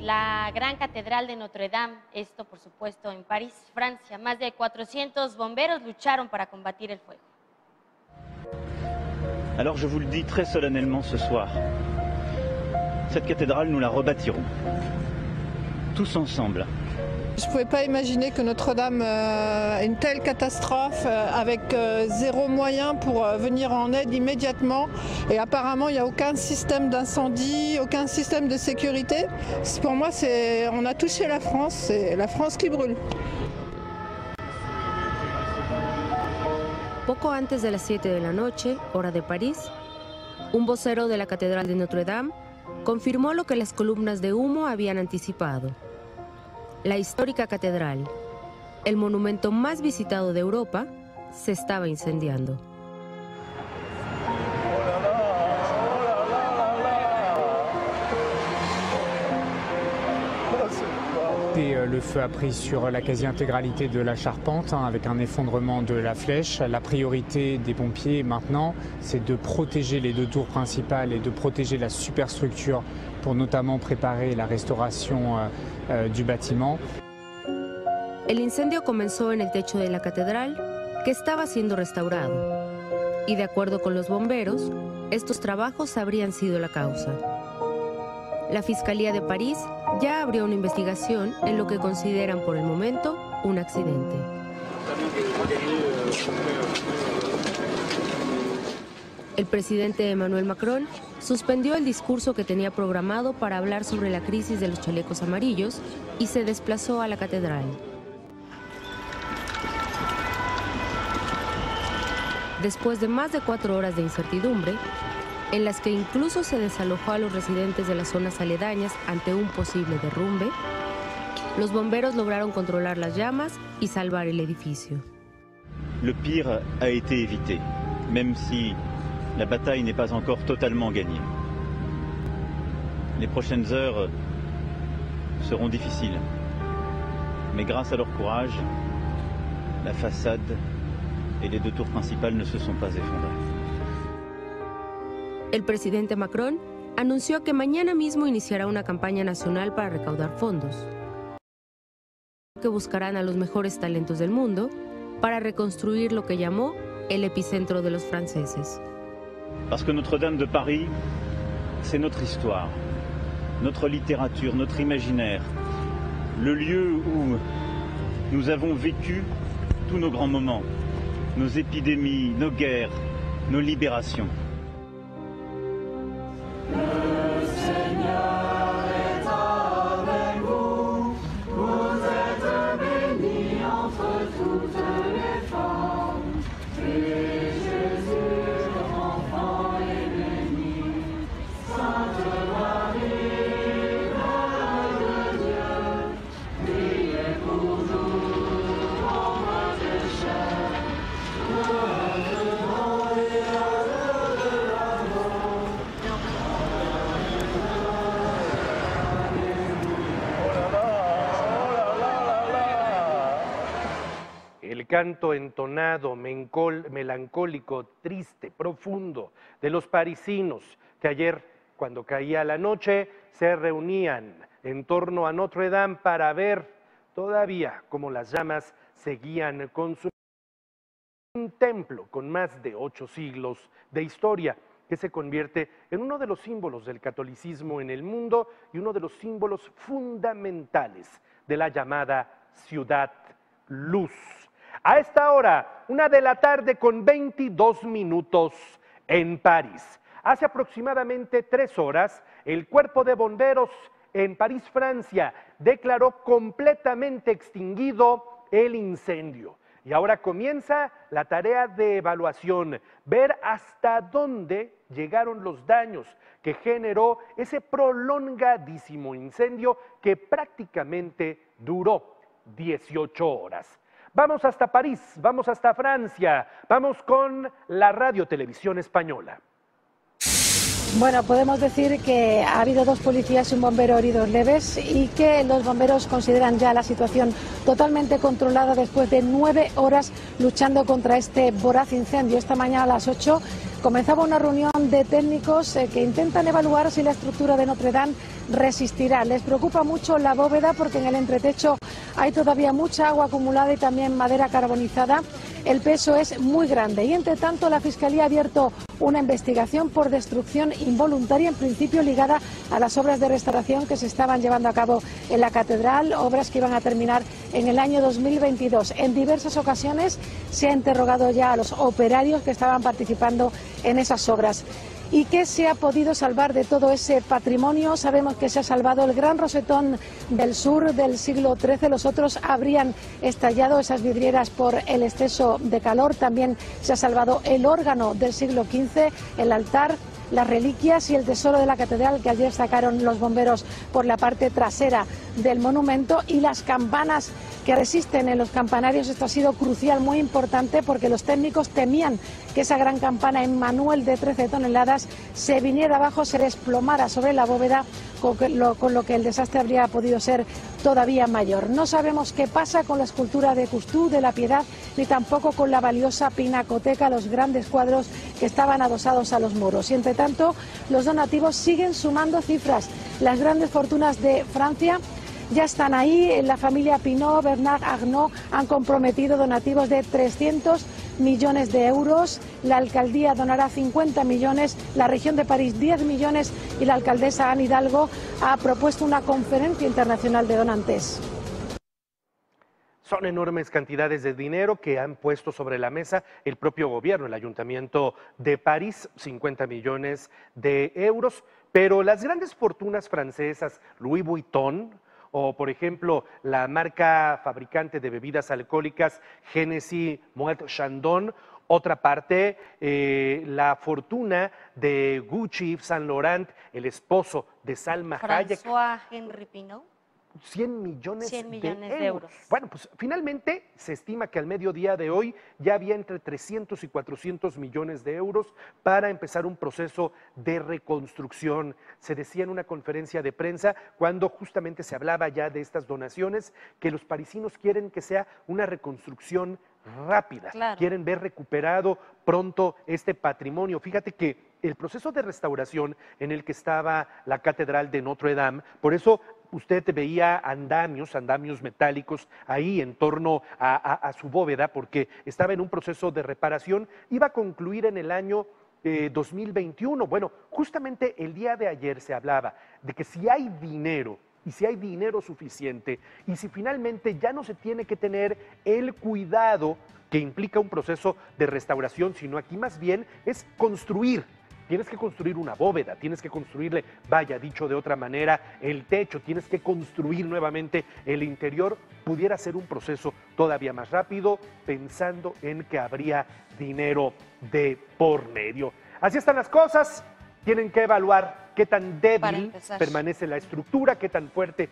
la gran catedral de Notre Dame, esto por supuesto en París, Francia. Más de 400 bomberos lucharon para combatir el fuego. Alors je vous le dis très solennellement ce soir, cette cathédrale nous la rebâtirons, tous ensemble. Je ne pouvais pas imaginer que Notre-Dame ait une telle catastrophe avec zéro moyen pour venir en aide immédiatement. Et apparemment, il n'y a aucun système d'incendie, aucun système de sécurité. Pour moi, on a touché la France, c'est la France qui brûle. Poco antes de las 7 de la noche, hora de París, un vocero de la Catedral de Notre Dame confirmó lo que las columnas de humo habían anticipado. La histórica catedral, el monumento más visitado de Europa, se estaba incendiando. Le feu a pris sur la quasi-intégralité de la charpente, avec un effondrement de la flèche. La priorité des pompiers maintenant, c'est de protéger les deux tours principales et de protéger la superstructure pour notamment préparer la restauration du bâtiment. El incendio comenzó en el techo de la catedral, que estaba siendo restaurado. Y de acuerdo con los bomberos, estos trabajos habrían sido la causa. La Fiscalía de París ya abrió una investigación en lo que consideran por el momento un accidente. El presidente Emmanuel Macron suspendió el discurso que tenía programado para hablar sobre la crisis de los chalecos amarillos y se desplazó a la catedral. Después de más de 4 horas de incertidumbre, en las que incluso se desalojó a los residentes de las zonas aledañas ante un posible derrumbe, los bomberos lograron controlar las llamas y salvar el edificio. Le pire a été évité, même si la bataille n'est pas encore totalement gagnée. Les prochaines heures seront difficiles, mais grâce à leur courage, la façade et les deux tours principales ne se sont pas effondrées. El presidente Macron anunció que mañana mismo iniciará una campaña nacional para recaudar fondos, que buscarán a los mejores talentos del mundo para reconstruir lo que llamó el epicentro de los franceses. Parce que Notre-Dame de Paris, c'est notre histoire, notre littérature, notre imaginaire, le lieu où nous avons vécu tous nos grands moments, nos épidémies, nos guerres, nos libérations. El canto entonado, melancólico, triste, profundo de los parisinos que ayer, cuando caía la noche, se reunían en torno a Notre Dame para ver todavía cómo las llamas seguían consumiendo un templo con más de 8 siglos de historia que se convierte en uno de los símbolos del catolicismo en el mundo y uno de los símbolos fundamentales de la llamada Ciudad Luz. A esta hora, 1 de la tarde con 22 minutos en París. Hace aproximadamente 3 horas, el Cuerpo de Bomberos en París, Francia, declaró completamente extinguido el incendio. Y ahora comienza la tarea de evaluación, ver hasta dónde llegaron los daños que generó ese prolongadísimo incendio que prácticamente duró 18 horas. Vamos hasta París, vamos hasta Francia, vamos con la Radio Televisión Española. Bueno, podemos decir que ha habido 2 policías y un bombero heridos leves y que los bomberos consideran ya la situación totalmente controlada después de 9 horas luchando contra este voraz incendio. Esta mañana a las 8 comenzaba una reunión de técnicos que intentan evaluar si la estructura de Notre Dame resistirá. Les preocupa mucho la bóveda porque en el entretecho hay todavía mucha agua acumulada y también madera carbonizada. El peso es muy grande y, entre tanto, la Fiscalía ha abierto una investigación por destrucción involuntaria, en principio ligada a las obras de restauración que se estaban llevando a cabo en la catedral, obras que iban a terminar en el año 2022. En diversas ocasiones se ha interrogado ya a los operarios que estaban participando en esas obras. ¿Y qué se ha podido salvar de todo ese patrimonio? Sabemos que se ha salvado el gran rosetón del sur del siglo XIII, los otros habrían estallado, esas vidrieras, por el exceso de calor. También se ha salvado el órgano del siglo XV, el altar, las reliquias y el tesoro de la catedral que ayer sacaron los bomberos por la parte trasera del monumento, y las campanas que resisten en los campanarios. Esto ha sido crucial, muy importante, porque los técnicos temían que esa gran campana Emmanuel de 13 toneladas se viniera abajo, se desplomara sobre la bóveda, con lo que el desastre habría podido ser todavía mayor. No sabemos qué pasa con la escultura de Cousteau de la Piedad, ni tampoco con la valiosa pinacoteca, los grandes cuadros que estaban adosados a los muros. Y entre tanto, los donativos siguen sumando cifras. Las grandes fortunas de Francia ya están ahí. La familia Pinot, Bernard Arnault han comprometido donativos de 300 millones de euros. La alcaldía donará 50 millones, la región de París 10 millones y la alcaldesa Anne Hidalgo ha propuesto una conferencia internacional de donantes. Son enormes cantidades de dinero que han puesto sobre la mesa el propio gobierno, el Ayuntamiento de París, 50 millones de euros, pero las grandes fortunas francesas, Louis Vuitton, o por ejemplo la marca fabricante de bebidas alcohólicas Hennessy Moet Chandon, otra parte, la fortuna de Gucci, Yves Saint Laurent, el esposo de Salma Hayek. François Henry Pinault. 100 millones de euros. Bueno, pues finalmente se estima que al mediodía de hoy ya había entre 300 y 400 millones de euros para empezar un proceso de reconstrucción. Se decía en una conferencia de prensa, cuando justamente se hablaba ya de estas donaciones, que los parisinos quieren que sea una reconstrucción rápida, Claro. Quieren ver recuperado pronto este patrimonio. Fíjate que el proceso de restauración en el que estaba la Catedral de Notre Dame, por eso usted veía andamios metálicos ahí en torno a su bóveda, porque estaba en un proceso de reparación, iba a concluir en el año 2021. Bueno, justamente el día de ayer se hablaba de que si hay dinero, y si hay dinero suficiente, y si finalmente ya no se tiene que tener el cuidado que implica un proceso de restauración, sino aquí más bien es construir. Tienes que construir una bóveda, tienes que construirle, vaya, dicho de otra manera, el techo, tienes que construir nuevamente el interior. Pudiera ser un proceso todavía más rápido, pensando en que habría dinero de por medio. Así están las cosas, tienen que evaluar qué tan débil permanece la estructura, qué tan fuerte